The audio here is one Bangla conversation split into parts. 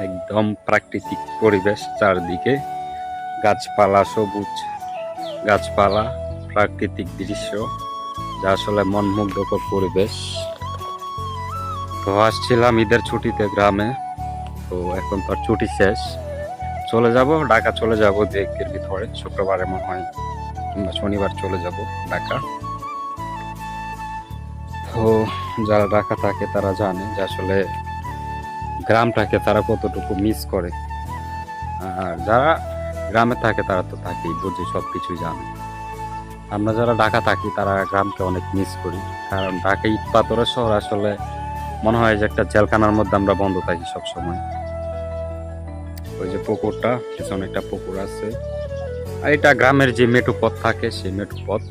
একদম প্রাকৃতিক পরিবেশ, চারদিকে গাছপালা, সবুজ গাছপালা, প্রাকৃতিক দৃশ্য, যা আসলে মনমুগ্ধকর পরিবেশ। তো আসছিলাম ঈদের ছুটিতে গ্রামে, তো এখন তো আর ছুটি শেষ, চলে যাব ঢাকা, চলে যাব দু-একের ভিতরে, শুক্রবারে মনে হয় কিংবা শনিবার চলে যাব ঢাকা। তো যারা ঢাকা থাকে তারা জানে যে আসলে গ্রামটাকে তারা কতটুকু মিস করে, আর যারা গ্রামে থাকে তারা তো থাকেই, বুঝি, সব কিছুই জানে। আমরা যারা ঢাকা থাকি তারা গ্রামকে অনেক মিস করি, কারণ ঢাকা ইট পাথরের শহর, আসলে মনে হয় যে একটা জেলখানার মধ্যে আমরা বন্ধ থাকি সব সময়। ওই যে পুকুরটা, পিছনে একটা পুকুর আছে, আর এটা গ্রামের যে মেঠো পথ থাকে, সেই মেঠো পথ,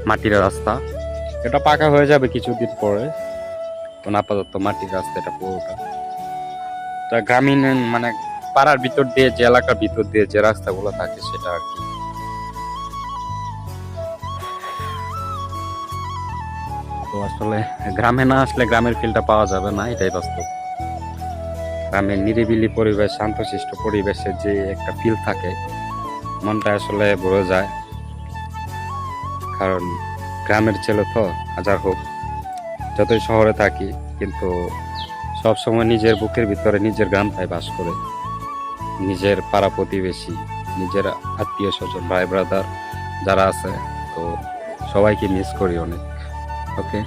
মাটির রাস্তা। এটা পাকা হয়ে যাবে কিছুদিন পরে, তখন আপাতত মাটির রাস্তা এটা পুরোটা। তা গ্রামীণ মানে পাড়ার ভিতর দিয়ে, যে এলাকার ভিতর দিয়ে যে রাস্তাগুলো থাকে সেটা আর কি। তো আসলে গ্রামে না আসলে গ্রামের ফিলটা পাওয়া যাবে না, এটাই বাস্তব। গ্রামের নিরিবিলি পরিবেশ, শান্তশিষ্ট পরিবেশে যে একটা ফিল থাকে, মনটা আসলে ভরে যায়। কারণ গ্রামের ছেলে তো, হাজার হোক যতই শহরে থাকি, কিন্তু সব সময় নিজের বুকের ভিতরে নিজের গ্রামটাই বাস করে। নিজের পাড়া প্রতিবেশী, নিজের আত্মীয় স্বজন, ভাই ব্রাদার যারা আছে, তো সবাইকে মিস করি অনেক। ওকে।